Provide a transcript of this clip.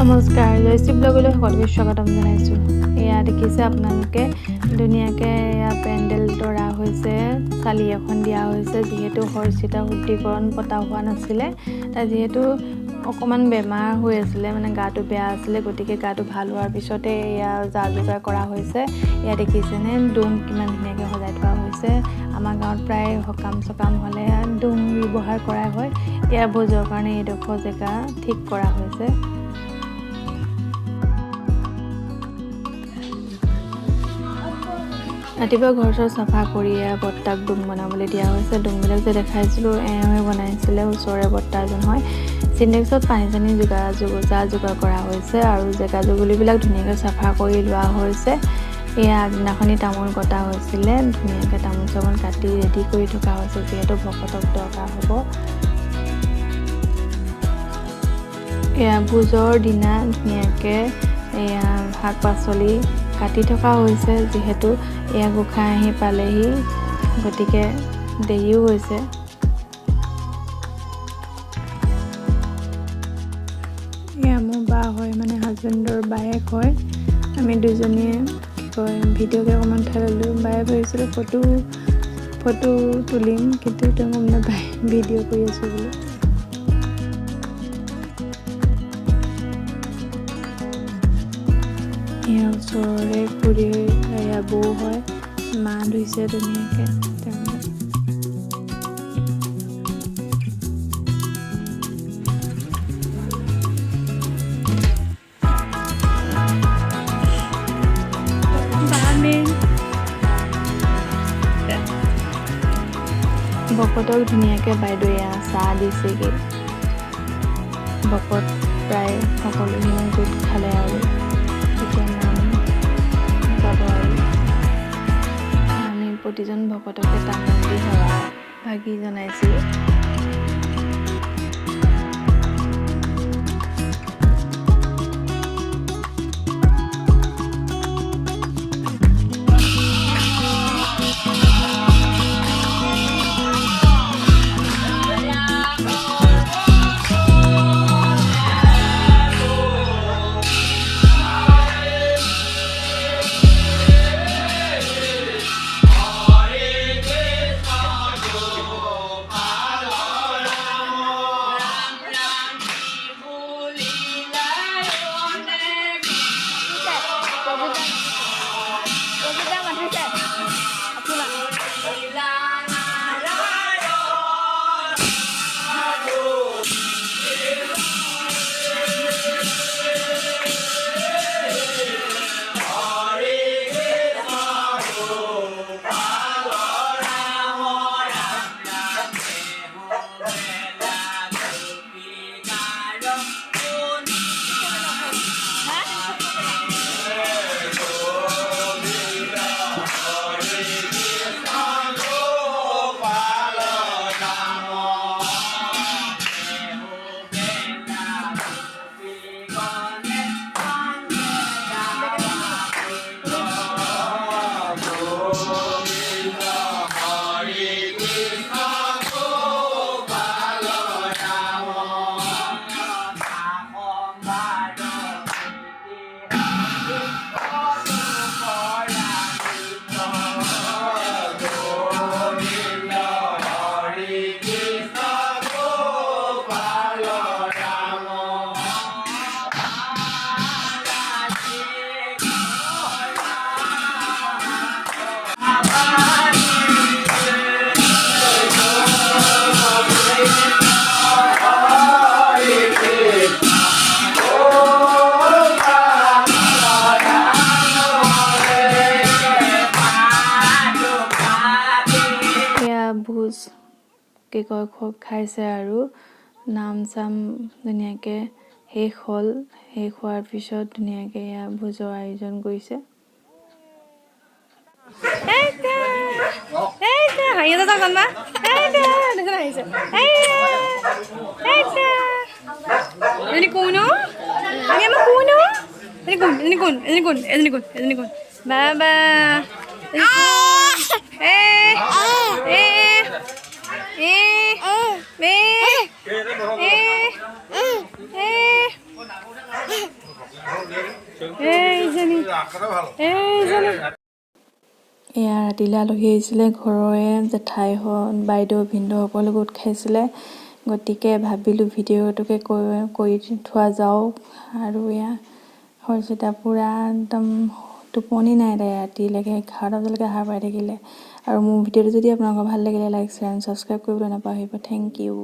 নমস্কাৰ জয়শ্ৰী ব্লগলৈ সকলোকে স্বাগতম জনাইছোঁ। এয়া দেখিছে আপোনালোকে ধুনীয়াকৈ এয়া পেণ্ডেল তৰা হৈছে, চালি এখন দিয়া হৈছে। যিহেতু হৰ্ষিতা শুদ্ধিকৰণ পতা হোৱা নাছিলে, তাৰ যিহেতু অকণমান বেমাৰ হৈ আছিলে, মানে গাটো বেয়া আছিলে, গতিকে গাটো ভাল হোৱাৰ পিছতে এয়া যা যোগাৰ কৰা হৈছে। এয়া দেখিছেনে ডোম কিমান ধুনীয়াকৈ সজাই থোৱা হৈছে। আমাৰ গাঁৱত প্ৰায় সকাম চকাম হ'লে ডোম ব্যৱহাৰ কৰা হয়। এয়া ভোজৰ কাৰণে এইডোখৰ জেগা ঠিক কৰা হৈছে। ৰাতিপুৱা ঘৰ চৰ চাফা কৰি বৰ্তাক ডোম বনাবলৈ দিয়া হৈছে। ডোমবিলাক যে দেখাইছিলোঁ এওঁহে বনাইছিলে, ওচৰৰে বৰ্তা এজন হয়। চিণ্ডেক্সত পানী চানী যোগাৰ কৰা হৈছে আৰু জেগা জুগুলিবিলাক ধুনীয়াকৈ চাফা কৰি লোৱা হৈছে। এয়া আগদিনাখনি তামোল কটা হৈছিলে, ধুনীয়াকৈ তামোল চামোল কাটি ৰেডি কৰি থকা হৈছে, যিহেতু ভকতক দৰকাৰ হ'ব। এয়া ভোজৰ দিনা ধুনীয়াকৈ এয়া শাক পাচলি কাটি থকা হৈছে, যিহেতু এয়া গোঁসাই আহি পালেহি, গতিকে দেৰিও হৈছে। এয়া মোৰ বা হয়, মানে হাজবেণ্ডৰ বায়েক হয়। আমি দুজনীয়ে কি কয় ভিডিঅ'কে অকণমান উঠাই ল'লোঁ। বায়ে ভাবিছিলোঁ ফটো তুলিম, কিন্তু তেওঁ গম নাপায় ভিডিঅ' কৰি আছোঁ বুলি। এয়া ওচৰৰে খুৰী এয়া বৌ হয়, মা ধুইছে ধুনীয়াকৈ। ভকতক ধুনীয়াকৈ বাইদেৱে চাহ দিছেগৈ। ভকত প্ৰায় সকলোখিনি গোট খালে আৰু এতিয়া নাম গাব আৰু আমি প্ৰতিজন ভকতকে তামোল দি সেৱা ভাগি জনাইছোঁ। ভোজ কি কয় খাইছে আৰু নাম চাম ধুনীয়াকৈ শেষ হ'ল। শেষ হোৱাৰ পিছত ধুনীয়াকৈ এয়া ভোজৰ আয়োজন কৰিছে। বাবা এয়া ৰাতিলৈ আলহী আহিছিলে ঘৰৰে জেঠাই বাইদেউ ভিনদেউ সকলো গোট খাইছিলে গতিকে ভাবিলোঁ ভিডিঅ'টোকে কৰি থোৱা যাওক আৰু এয়া হৰ্ষিতা পূৰা একদম টোপনি নাই তাই ৰাতিলৈকে 11টা বজালৈকে সাৰ পাই থাকিলে আৰু মোৰ ভিডিঅ'টো যদি আপোনালোকৰ ভাল লাগিলে লাইক শ্বেয়াৰ এণ্ড ছাবস্ক্ৰাইব কৰিবলৈ নাপাহৰিব থেংক ইউ